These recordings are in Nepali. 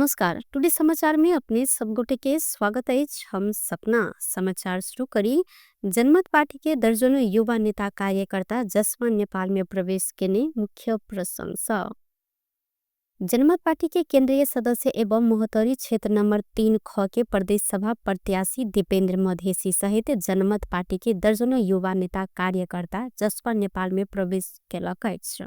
नमस्कार। टुडे समाचार में अपने सब गोटे के स्वागत है। हम सपना समाचार शुरू करी। जनमत पार्टी के दर्जनों युवा नेता कार्यकर्ता जसमा नेपाल में प्रवेश केने मुख्य प्रशंसा। जनमत पार्टी के केंद्रीय सदस्य एवं मोहतरी क्षेत्र नंबर 3 ख के प्रदेश सभा प्रत्याशी दीपेंद्र मधेसी सहित जनमत पार्टी के दर्जनों युवा नेता कार्यकर्ता जसपा नेपाल में प्रवेश केलक अछि।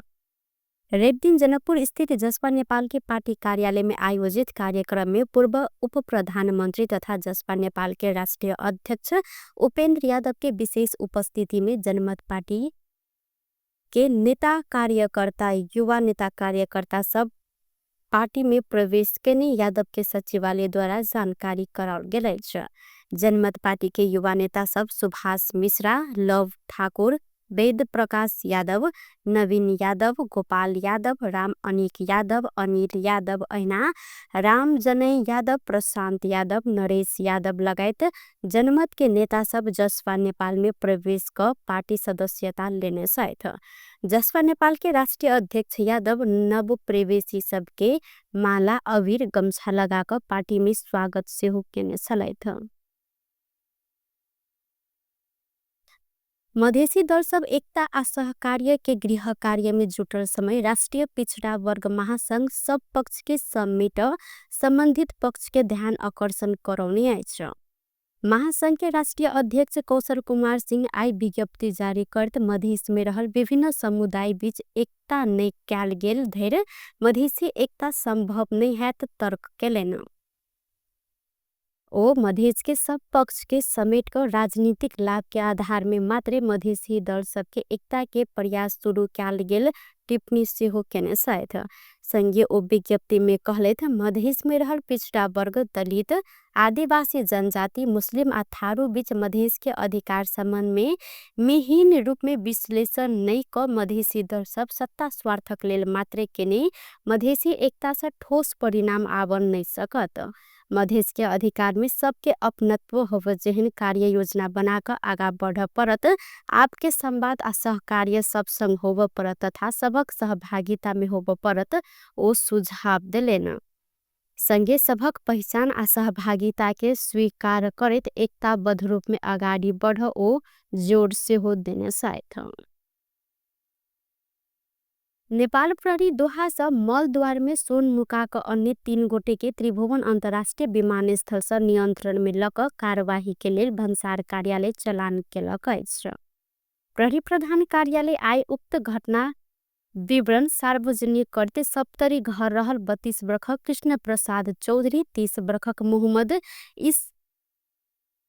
रेड दिन जनकपुर स्थित जसपा नेपाल के पार्टी कार्यालय में आयोजित कार्यक्रम में पूर्व उप प्रधानमंत्री तथा जसपा नेपाल के राष्ट्रीय अध्यक्ष उपेंद्र यादव के विशेष उपस्थिति में जनमत पार्टी के नेता कार्यकर्ता युवा नेता कार्यकर्ता सब पार्टी में प्रवेश केने यादव के सचिवालय द्वारा जानकारी कराल गेल अछि। जनमत पार्टी के युवा नेता सब सुभाष मिश्रा, लव ठाकुर, वेद प्रकाश यादव, नवीन यादव, गोपाल यादव, राम अनिक यादव, अनिल यादव ऐना, राम जनय यादव, प्रशांत यादव, नरेश यादव लगायत जनमत के नेता सब जसपा नेपाल में प्रवेश क पार्टी सदस्यता लेने सहित जसपा नेपाल के राष्ट्रीय अध्यक्ष यादव नव प्रवेशी सबके माला अबीर गमछा लगाकर पार्टी में स्वागत से केने छलैथ। मधेसी दल सब एकता आ सहकार्य के गृह कार्य में जुटल समय राष्ट्रीय पिछड़ा वर्ग महासंघ सब पक्ष के समेट संबंधित पक्ष के ध्यान आकर्षण करौने अछि। महासंघ के राष्ट्रीय अध्यक्ष कौशल कुमार सिंह आई विज्ञप्ति जारी करत मधेश में रहल विभिन्न समुदाय बीच एकता नहीं कैल गेल धैर्य मधेसी एकता संभव नहीं है तर्क केलन। ओ मधेश के सब पक्ष के समेट कर राजनीतिक लाभ के आधार में मात्र मधेसी दल सबके एकता के प्रयास शुरू कैल गेल टिप्पणी से केने सहित संघीय ओ विज्ञप्ति में कहलेथ मधेश में रहल पिछड़ा वर्ग, दलित, आदिवासी जनजाति, मुस्लिम आ थारू बीच मधेश के अधिकार संबंध में मिहीन रूप में विश्लेषण नहीं क मधेसी दल सब सत्ता स्वार्थक लेल मात्र केने मधेसी एकता से ठोस परिणाम आवन नहीं सकत। मधेश के अधिकार में सबके अपनत्व होव जेहन कार्य योजना बनाकर आगा बढ़ परत आपके संवाद आ सहकार्य सब संग होव परत तथा सबक सहभागिता में होव परत ओ सुझाव दिलेन। संगे सबक पहचान आ सहभागिता के स्वीकार करत एकताबद्ध रूप में आगाड़ी बढ़ ओ जोड़ से हो देने साथ नेपाल प्रहरी दोहा से मलद्वार में सोनमुका का अन्य 3 गोटे के त्रिभुवन अंतर्राष्ट्रीय विमानस्थल से नियंत्रण में लक कार्यवाही के लिए भन्सार कार्यालय चलान केलक अछि। प्रहरी प्रधान कार्यालय आई उक्त घटना विवरण सार्वजनिक करते सप्तरी घर रहल 32 वर्षक कृष्ण प्रसाद चौधरी, 30 वर्षक मोहम्मद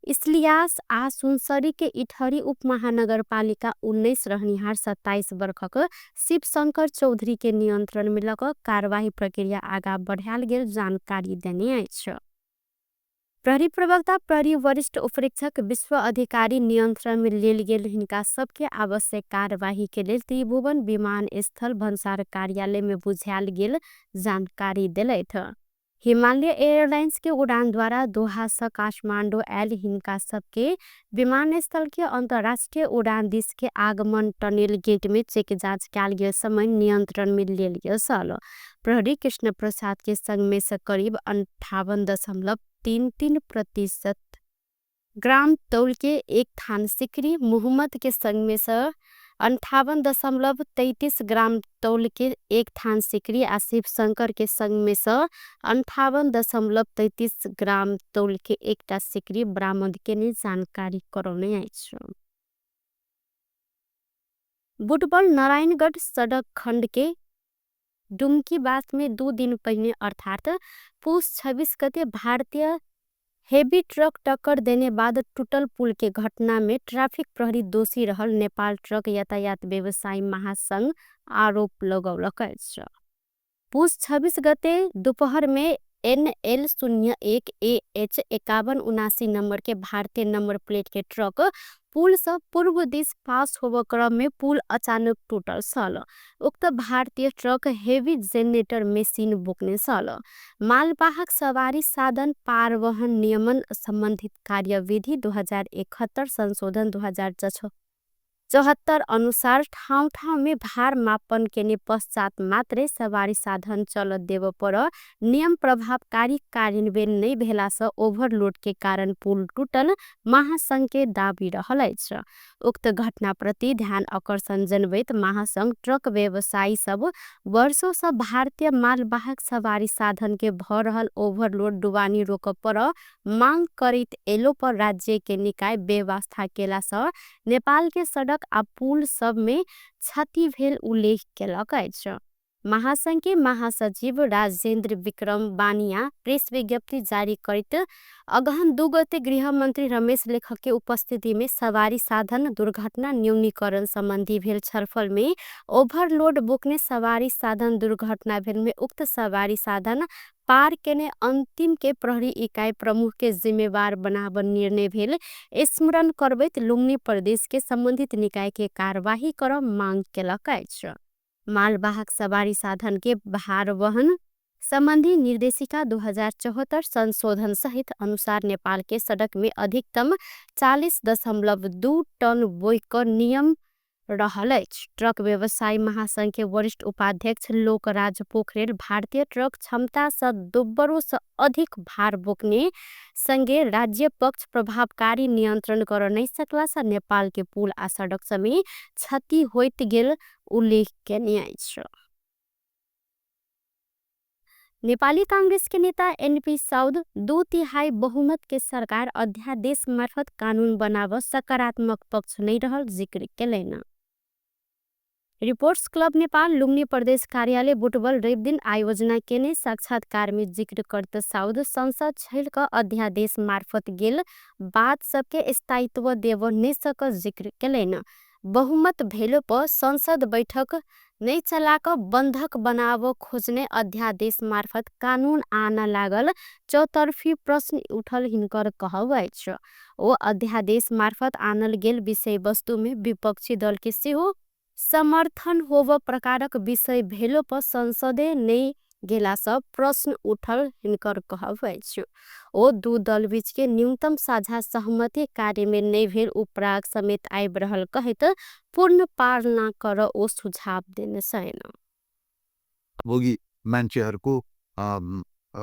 इस्लियास आ सुनसरी के इटहरी उप महानगरपालिका 19 रहनिहार 27 वर्षक शिव शंकर चौधरी के नियंत्रण में लक कार्यवाही प्रक्रिया आगा बढ़ायल गेल जानकारी देने अछि। प्रहरी प्रवक्ता प्रहरी वरिष्ठ उपरीक्षक विश्व अधिकारी नियंत्रण में लेल गेल हिनका सबके आवश्यक कार्यवाही के लिए त्रिभुवन विमानस्थल भन्सार कार्यालय में बुझायल गेल जानकारी दिलैथ। हिमालय एयरलाइंस के उड़ान द्वारा दोहा से काठमांडू आयल हिनका सबके विमानस्थल के अंतर्राष्ट्रीय उड़ान दिश के आगमन टनेल गेट में चेक जांच कैल गेल समय नियंत्रण में लेल गेल सल। प्रहरी कृष्ण प्रसाद के संग में से करीब 58.33% ग्राम तौल के एक थान सिकरी, मोहम्मद के संग में से 58.33 ग्राम तौल के एक थान सिकरी आ शिव शंकर के संग में से 58.33 ग्राम तौल के एकटा सिकरी बरामद के ने जानकारी करौने अछि। बुटबल नारायणगढ़ सड़क खंड के डुमकीबास में 2 दिन पहले अर्थात पुष 26 गते भारतीय हेवी ट्रक टक्कर देने बाद टूटल पुल के घटना में ट्रैफिक प्रहरी दोषी रहल नेपाल ट्रक यातायात व्यवसायी महासंघ आरोप लगौलक अछि। पुष 26 गते दोपहर में NL 01 AH 5179 नंबर के भारतीय नंबर प्लेट के ट्रक पुल से पूर्व दिश पास होव क्रम में पुल अचानक टूटल सल। उक्त भारतीय ट्रक हेवी जनरेटर मशीन बोकने सल। मालवाहक सवारी साधन पारवहन नियमन संबंधित कार्यविधि 2071 संशोधन 2006 74 अनुसार ठाउँ ठाउँमे भार मापन केने पश्चात मात्रै सवारी साधन चलत देव पर नियम प्रभावकारी कार्यान्वयन नै भेलासँ ओभरलोड के कारण पुल टूटल महासंघ के दाबी रहल अछि। उक्त घटनाप्रति ध्यान आकर्षण जनबैत महासंघ ट्रक व्यवसायी सब वर्षों से भारतीय मालवाहक सवारी साधन के भ रहल ओभरलोड डुबानी रोक पर मांग करैत एलो पर राज्य के निकाय व्यवस्था केला सँ नेपाल के सड़क आ पुल सब में क्षति भेल उल्लेख केलक अछि। महासंघ के महासचिव राजेंद्र विक्रम बानिया प्रेस विज्ञप्ति जारी करते अगहन 2 गते गृह मंत्री रमेश लेखक के उपस्थिति में सवारी साधन दुर्घटना न्यूनीकरण संबंधी भेल छलफल में ओभरलोड बोकने सवारी साधन दुर्घटना भेल में उक्त सवारी साधन पार केने अंतिम के प्रहरी इकाई प्रमुख के जिम्मेवार बनावन निर्णय भेल स्मरण करबैत लुम्बिनी प्रदेश के संबंधित निकाय के कार्यवाही कर मांग केलक अछि। मालवाहक सवारी साधन के भार वहन संबंधी निर्देशिका 2074 संशोधन सहित अनुसार नेपाल के सड़क में अधिकतम 40.2 टन बोइकर नियम रहल अछि। ट्रक व्यवसायी महासंघ के वरिष्ठ उपाध्यक्ष लोकराज पोखरेल भारतीय ट्रक क्षमता से दोब्बरों से अधिक भार बोकने संगे राज्य पक्ष प्रभावकारी नियंत्रण कर नहीं सकला से नेपाल के पुल आ सड़क समेत क्षति होइत गेल उल्लेख केने अछि। नेपाली कांग्रेस के नेता एनपी साउद 2/3 बहुमत के सरकार अध्यादेश मार्फत कानून बनाव सकारात्मक पक्ष नहीं रहल जिक्र केलैन। रिपोर्ट्स क्लब नेपाल लुम्बिनी प्रदेश कार्यालय बुटवल रवि दिन आयोजना केने साक्षात्कार में जिक्र करते साउद संसद छैल का अध्यादेश मार्फत गेल बात सबके स्थायित्व देव नहीं सक जिक्र केलैन। बहुमत भेलो पर संसद बैठक नहीं चलाक बंधक बनाव खोजने अध्यादेश मार्फत कानून आना लागल चौतरफी प्रश्न उठल हिनकर कहब अछि। ओ अध्यादेश मार्फत आनल गेल विषय वस्तु में विपक्षी दल के सेहो समर्थन होव प्रकारक विषय भेलो पर संसदे नहीं गेला सब प्रश्न उठल हिनकर कहब अछि। ओ दू दल बीच के न्यूनतम साझा सहमति कार्य में नहीं भेल उपराग समेत आइब रहल कहत पूर्ण पालना कर ओ सुझाव देने छैन। भोगी मान्छेहरूको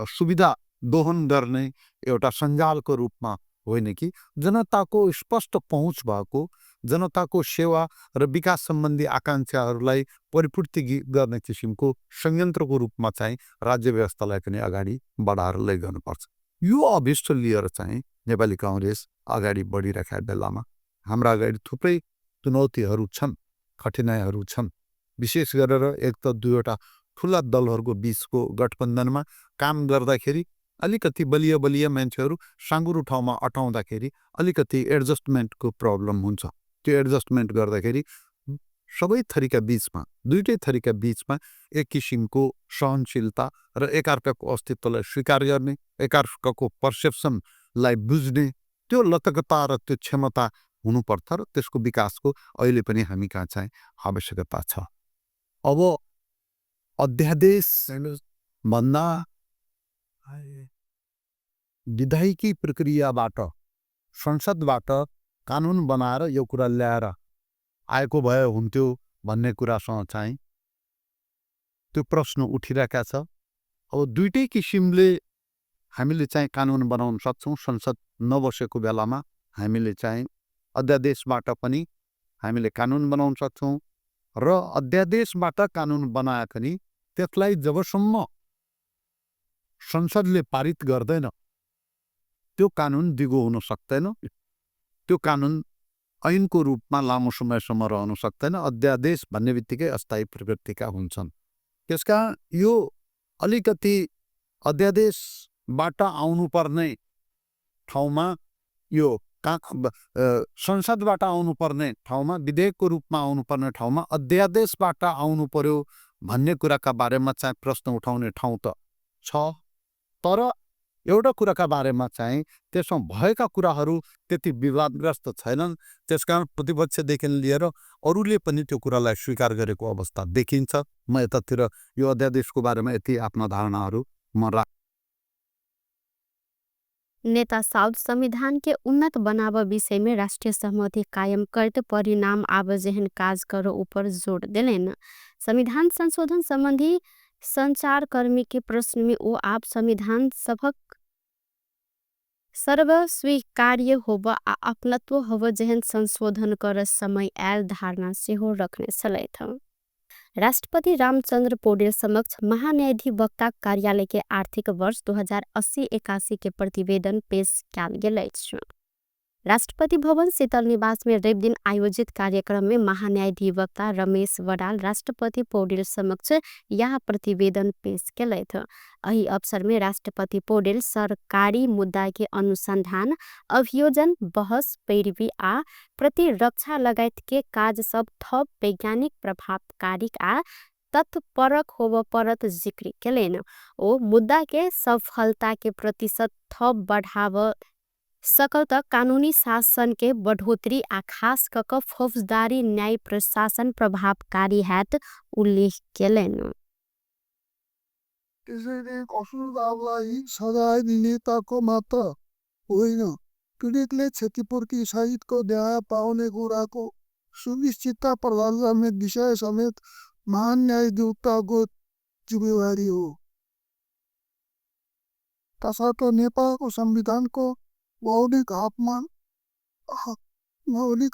सुविधा दोहन गर्ने एउटा सञ्जालको रूपमा होइन कि जनताको स्पष्ट पहुँच भएको जनताको सेवा र विकास सम्बन्धी आकांक्षाहरूलाई परिपूर्ति गर्ने किसिमको संयन्त्रको रूपमा चाहिँ राज्य व्यवस्थालाई पनि अगाडि बढाएर लैजानुपर्छ। यो अभिष्ट लिएर चाहिँ नेपाली कांग्रेस अगाडि बढिरहेका बेलामा हाम्रा अगाडि थुप्रै चुनौतीहरू छन्, कठिनाइहरू छन्। विशेष गरेर एक त दुईवटा ठुला दलहरूको बीचको गठबन्धनमा काम गर्दाखेरि अलिकति बलिया बलिया मान्छेहरू साँगुरो ठाउँमा अटाउँदाखेरि अलिकति एडजस्टमेन्टको प्रब्लम हुन्छ। त्यो एडजस्टमेन्ट गर्दाखेरि सबै थरीका बीचमा दुईटै थरीका बीचमा एक किसिमको सहनशीलता र एकार्काको अस्तित्वलाई स्वीकार गर्ने एकार्काको पर्सेप्सनलाई बुझ्ने त्यो लचकता र त्यो क्षमता हुनुपर्छ र त्यसको विकासको अहिले पनि हामी कहाँ चाहिँ आवश्यकता छ। अब अध्यादेश भन्दा विधायिकी प्रक्रियाबाट संसदबाट कानुन बनाएर यो कुरा ल्याएर आएको भए हुन्थ्यो भन्ने कुरासँग चाहिँ त्यो प्रश्न उठिरहेका छ। अब दुईटै किसिमले हामीले चाहिँ कानुन बनाउन सक्छौँ। संसद नबसेको बेलामा हामीले चाहिँ अध्यादेशबाट पनि हामीले कानुन बनाउन सक्छौँ र अध्यादेशबाट कानुन बनाए पनि त्यसलाई जबसम्म संसदले पारित गर्दैन त्यो कानुन दिगो हुन सक्दैन। त्यो कानुन ऐनको रूपमा लामो समयसम्म रहन सक्दैन। अध्यादेश भन्ने बित्तिकै अस्थायी प्रवृत्तिका हुन्छन्। त्यसकारण यो अलिकति अध्यादेशबाट आउनुपर्ने ठाउँमा यो संसदबाट आउनुपर्ने ठाउँमा विधेयकको रूपमा आउनुपर्ने ठाउँमा अध्यादेशबाट आउनु पर्यो भन्ने कुराका बारेमा चाहिँ प्रश्न उठाउने ठाउँ त छ। तर एउटा कुराका बारेमा चाहिँ त्यसमा भएका कुराहरू त्यति विवादग्रस्त छैनन्। त्यसकारण प्रतिपक्षदेखि लिएर अरूले पनि त्यो कुरालाई स्वीकार गरेको अवस्था देखिन्छ। म यतातिर यो अध्यादेशको बारेमा यति आफ्ना धारणाहरू म नेता साउथ संविधान के उन्नत बनाव विषय में राष्ट्रीय सहमति कायम करते परिणाम आब जेहन काज करो ऊपर जोर दिलेन। संविधान संशोधन संबंधी संचारकर्मी के प्रश्न में वो आप संविधान सभक सर्वस्वीकार्य होब आ अपनत्व होब जेहन संशोधन कर समय आयल धारणा से हो रखने सलैथ। राष्ट्रपति रामचंद्र पौडेल समक्ष महान्यायाधिवक्ता कार्यालय के आर्थिक वर्ष 2080-81 के प्रतिवेदन पेश किया गेल अछि। राष्ट्रपति भवन शीतल निवास में रवि दिन आयोजित कार्यक्रम में महान्यायाधिवक्ता रमेश वडाल राष्ट्रपति पौडेल समक्ष यह प्रतिवेदन पेश केलैथ। एही अवसर में राष्ट्रपति पौडेल सरकारी मुद्दा के अनुसंधान, अभियोजन, बहस, पैरवी आ प्रतिरक्षा लगायत के काज सब थप वैज्ञानिक, प्रभावकारी आ तत्परक होब परत जिक्र केलेन। ओ मुद्दा के सफलता के प्रतिशत थप बढ़ाव सकल त कानूनी शासन के बढ़ोतरी आ खास कक फौजदारी न्याय प्रशासन प्रभावकारी हैत उल्लेख केलेन। त्यसैले कसुरदारलाई सजाय दिने ताको मात्र होइन, पीडितले क्षतिपूर्ति सहितको न्याय पाउने कुराको सुनिश्चितता प्रदान गर्ने विषय समेत महान न्यायाधिवक्ताको जिम्मेवारी हो। तसर्थ नेपालको संविधानको मौलिक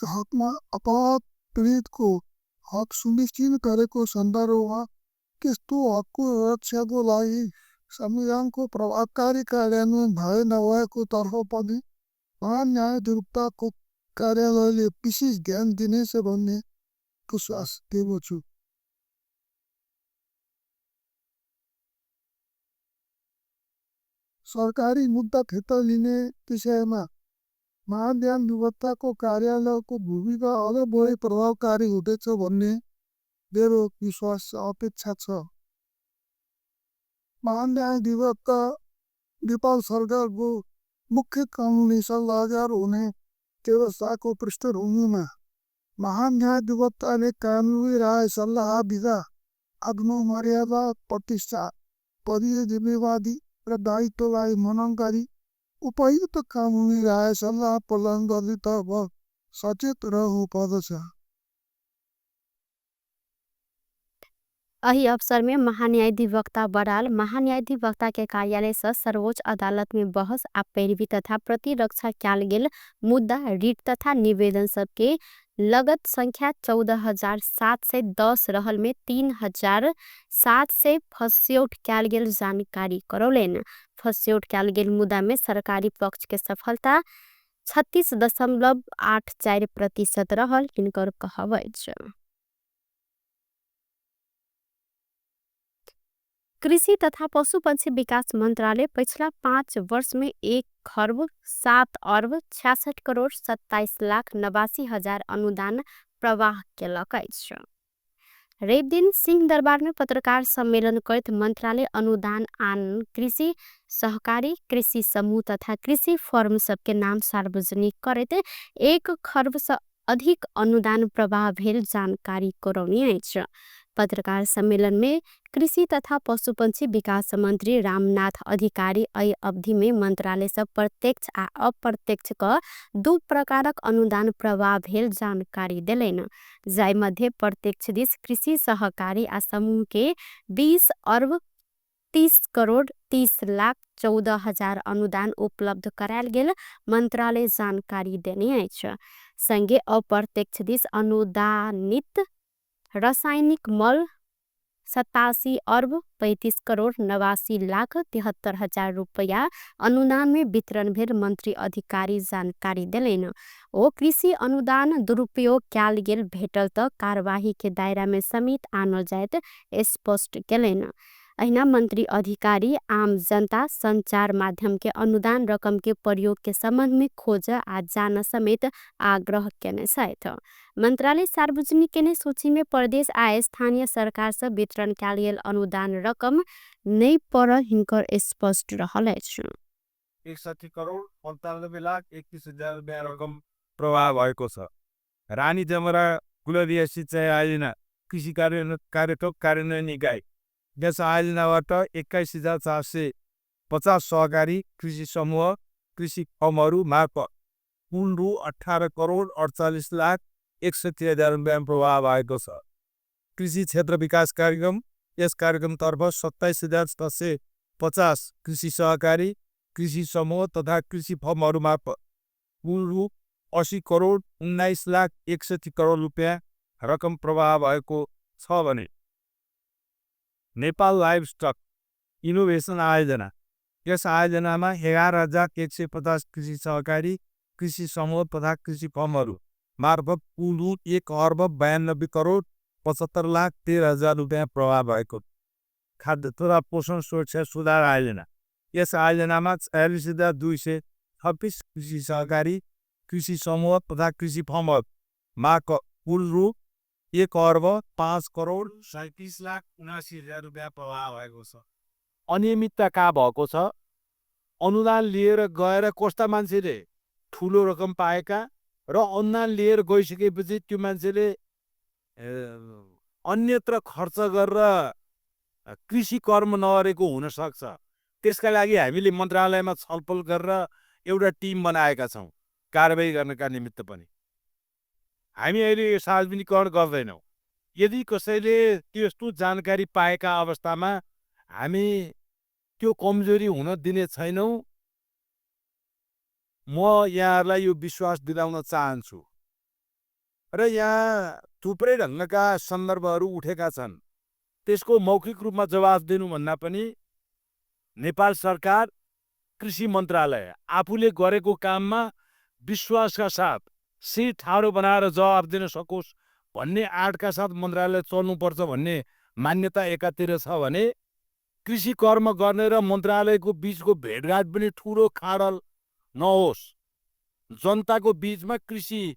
हकमा अपराध पीडितको हक सुनिश्चित गरेको सन्दर्भमा त्यस्तो हकको रक्षाको लागि संविधानको प्रभावकारी कार्यान्वयन भए नभएको तर्फ पनि महान न्यायाधिवक्ताको कार्यालयले विशेष ध्यान दिनेछ भन्ने विश्वास दिएको छु। सरकारी मुद्दा फिर्ता लिने विषयमा महान न्यायाधिवक्ताको कार्यालयको भूमिका अझ बढी प्रभावकारी हुँदैछ भन्ने मेरो विश्वास अपेक्षा छ। महान न्यायाधिवक्ता नेपाल सरकारको मुख्य कानुनी सल्लाहकार हुने व्यवस्थाको पृष्ठभूमिमा महान न्यायाधिवक्ताले कानुनी राय सल्लाह दिँदा आफ्नो मर्यादा, प्रतिष्ठा, पदीय जिम्मेवारी र दायित्वलाई मनन गरी उपयुक्त कानुनी राय सल्लाह प्रदान गर्नेतर्फ सचेत रहनु पर्दछ। एही अवसर में महान्यायाधिवक्ता बडाल महान्यायाधिवक्ता के कार्यालय से सर्वोच्च अदालत में बहस आ पैरवी तथा प्रतिरक्षा क्याल गेल मुद्दा, रिट तथा निवेदन सबके लगत संख्या 14,710 रहल में 3,700 फस्यौट क्याल गेल जानकारी करौलेन। फस्यौट क्याल गेल मुद्दा में सरकारी पक्ष के सफलता 36.84% रहल इनकर कहब अछि। कृषि तथा पशुपक्षी विकास मंत्रालय पिछला 5 वर्ष में 1,07,66,27,89,000 अनुदान प्रवाह केलक अछि। रवि दिन सिंह दरबार में पत्रकार सम्मेलन करत मंत्रालय अनुदान आन कृषि सहकारी, कृषि समूह तथा कृषि फर्म सबके नाम सार्वजनिक करते 1 खर्ब से अधिक अनुदान प्रवाह भेल जानकारी करौनी अछि। पत्रकार सम्मेलन में कृषि तथा पशुपक्षी विकास मंत्री रामनाथ अधिकारी एहि अवधि में मंत्रालय से प्रत्यक्ष आ अप्रत्यक्ष क 2 प्रकारक अनुदान प्रवाह भेल जानकारी देलेन। जाय मध्य प्रत्यक्ष दिस कृषि सहकारी आ समूह के 20,30,30,14,000 अनुदान उपलब्ध करायल गेल मंत्रालय जानकारी देने अछि। संगे अप्रत्यक्ष दिस अनुदानित रासायनिक मल 87,35,89,73,000 रुपया अनुदान में वितरण भेल मंत्री अधिकारी जानकारी देलेन। ओ कृषि अनुदान दुरुपयोग क्याल गेल भेटल त कार्यवाही के दायरा में समेत आनल जायत स्पष्ट केलेन। अहिना मंत्री अधिकारी आम जनता संचार माध्यम के अनुदान रकम के प्रयोग के संबंध में खोज आ जान समेत आग्रह केने साथ मंत्रालय सार्वजनिक केने सूची में प्रदेश आ स्थानीय सरकार से वितरण कैल गेल अनुदान रकम नहीं पर हिनकर स्पष्ट रहल अछि। 61,95,31,000 रुपैयाँ रकम प्रवाह भएको छ। रानी जमरा गुलरिया सिंचाइ योजना कृषि कार्यान्वयन इकाइ यस योजनाबाट 21,450 सहकारी कृषि समूह, कृषि फर्महरू मार्फत कुल रु 18,48,61,000 रुपियाँ प्रवाह भएको छ। कृषि क्षेत्र विकास कार्यक्रम, यस कार्यक्रमतर्फ 27,650 कृषि सहकारी, कृषि समूह तथा कृषि फर्महरू मार्फत कुल रु 80,19,61,000 रुपियाँ रकम प्रवाह भएको छ भने नेपाल लाइभ स्टक इनोभेसन आयोजना, यस आयोजनामा 11,150 कृषि सहकारी, कृषि समूह तथा कृषि फर्महरू मार्फत कुल रु 1,92,75,13,000 रुपियाँ प्रवाह भएको। खाद्य तथा पोषण सुरक्षा सुधार आयोजना, यस आयोजनामा 46,226 कृषि सहकारी, कृषि समूह तथा कृषि फर्महरू मार्फत कुल रु 1,05,37,79,000 रुपियाँ प्रवाह भएको छ। अनियमितता कहाँ भएको छ? अनुदान लिएर गएर कस्ता मान्छेले ठुलो रकम पाएका र अनुदान लिएर गइसकेपछि त्यो मान्छेले अन्यत्र खर्च गरेर कृषि कर्म नगरेको हुनसक्छ। त्यसका लागि हामीले मन्त्रालयमा छलफल गरेर एउटा टिम बनाएका छौँ कारबाही गर्नका निमित्त पनि। हामी अहिले सार्वजनिकरण गर्दैनौँ। यदि कसैले त्यस्तो जानकारी पाएका अवस्थामा हामी त्यो कमजोरी हुन दिने छैनौँ। म यहाँहरूलाई यो विश्वास दिलाउन चाहन्छु र यहाँ थुप्रै ढङ्गका सन्दर्भहरू उठेका छन्। त्यसको मौखिक रूपमा जवाफ दिनुभन्दा पनि नेपाल सरकार, कृषि मन्त्रालय आफूले गरेको काममा विश्वासका साथ सिर ठाडो बनाएर जवाफ दिन सकोस् भन्ने आँटका साथ मन्त्रालय चल्नुपर्छ भन्ने मान्यता एकातिर छ भने कृषि कर्म गर्ने र मन्त्रालयको बीचको भेटघाट पनि ठुलो खाडल नहोस्। जनताको बीचमा कृषि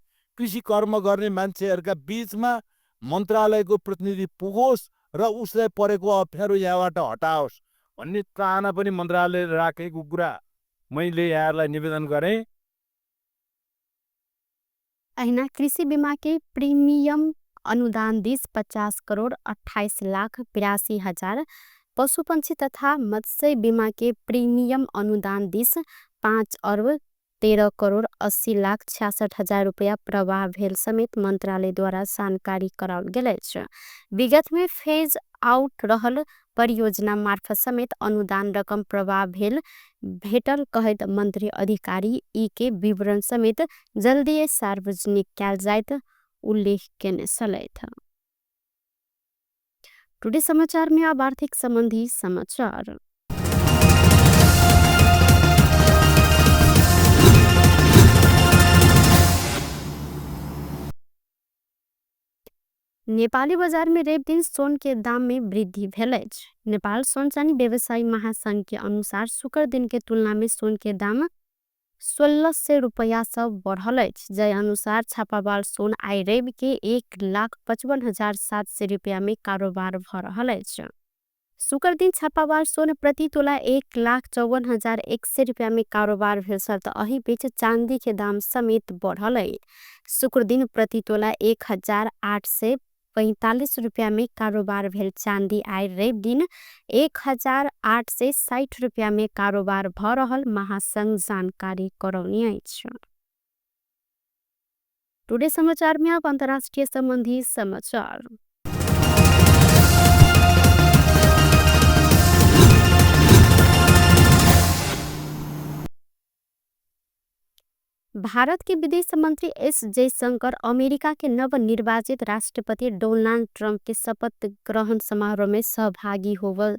कर्म गर्ने मान्छेहरूका बीचमा मन्त्रालयको प्रतिनिधि पुगोस् र उसलाई परेको अप्ठ्यारो यहाँबाट हटाओस् भन्ने चाहना पनि मन्त्रालयले राखेको कुरा मैले यहाँहरूलाई निवेदन गरेँ। अहिना कृषि बीमा के प्रीमियम अनुदान दिस 50,28,82,000, पशु पंछी तथा मत्स्य बीमा के प्रीमियम अनुदान दिस 5,13,80,66,000 रुपया प्रवाह भेल समेत मंत्रालय द्वारा जानकारी कराओल गेल अछि। विगत में फेज आउट रहल परियोजना मार्फत समेत अनुदान रकम प्रवाह भेटल कहैत मंत्री अधिकारी ई के विवरण समेत जल्दी सार्वजनिक कैल जाइत उल्लेख केने छलैथ। टुडे समाचार में अब आर्थिक संबंधी समाचार। नेपाली बाजार में रेप दिन सोन के दाम में वृद्धि भेल अछि। नेपाल सोन चानी व्यवसायी महासंघ के अनुसार शुक्र दिन के तुलना में सोन के दाम 1600 रुपया से बढ़ल अछि। जय अनुसार छापावाल सोन आई रेब के 1,55,700 रुपया में कारोबार भ रहल अछि। शुक्र दिन छापावाल सोन प्रति तोला 1,54,100 रुपया में कारोबार भेल त अही बीच चांदी के दाम समेत बढ़ल अछि। शुक्र दिन प्रति तोला 1,845 रुपया में कारोबार भेल चांदी आई रेब दिन 1,860 रुपया में कारोबार भ रहल महासंघ जानकारी करौनी अछि। टुडे समाचार में अब अंतर्राष्ट्रीय संबंधी समाचार। भारत के विदेश मंत्री एस जयशंकर अमेरिका के नवनिर्वाचित राष्ट्रपति डोनाल्ड ट्रंप के शपथ ग्रहण समारोह में सहभागी होवल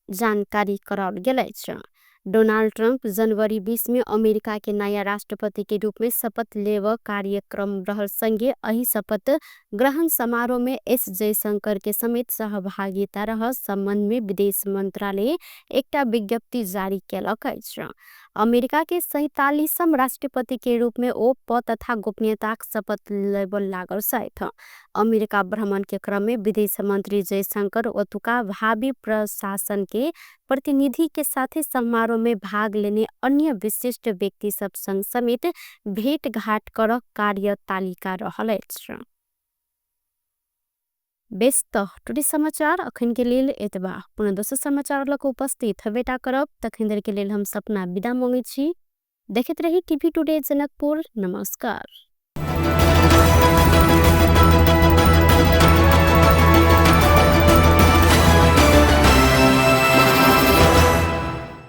जानकारी कराओल गेल अछि। डोनाल्ड ट्रंप जनवरी 20 में अमेरिका के नया राष्ट्रपति के रूप में शपथ लेव कार्यक्रम रहल संगे अही शपथ ग्रहण समारोह में एस जयशंकर के समेत सहभागिता रह संबंध में विदेश मंत्रालय एकटा विज्ञप्ति जारी केलक अछि। अमेरिका के 47वां राष्ट्रपति के रूप में ओ पद तथा गोपनीयता शपथ लेब लागल साथ अमेरिका भ्रमण के क्रम में विदेश मंत्री जयशंकर ओतुका भावी प्रशासन के प्रतिनिधि के साथ समारोह में भाग लेने अन्य विशिष्ट व्यक्ति सब संग समेत भेंट घाट कर कार्यतालिका रहल अछि। बेस त टुडे समाचार अखन के लेल एतबा पुनः दोसर समाचार लक उपस्थित हवेटा करब तखन देर के लेल हम सपना विदा मांगे छी। देखत रही टीवी टुडे जनकपुर। नमस्कार।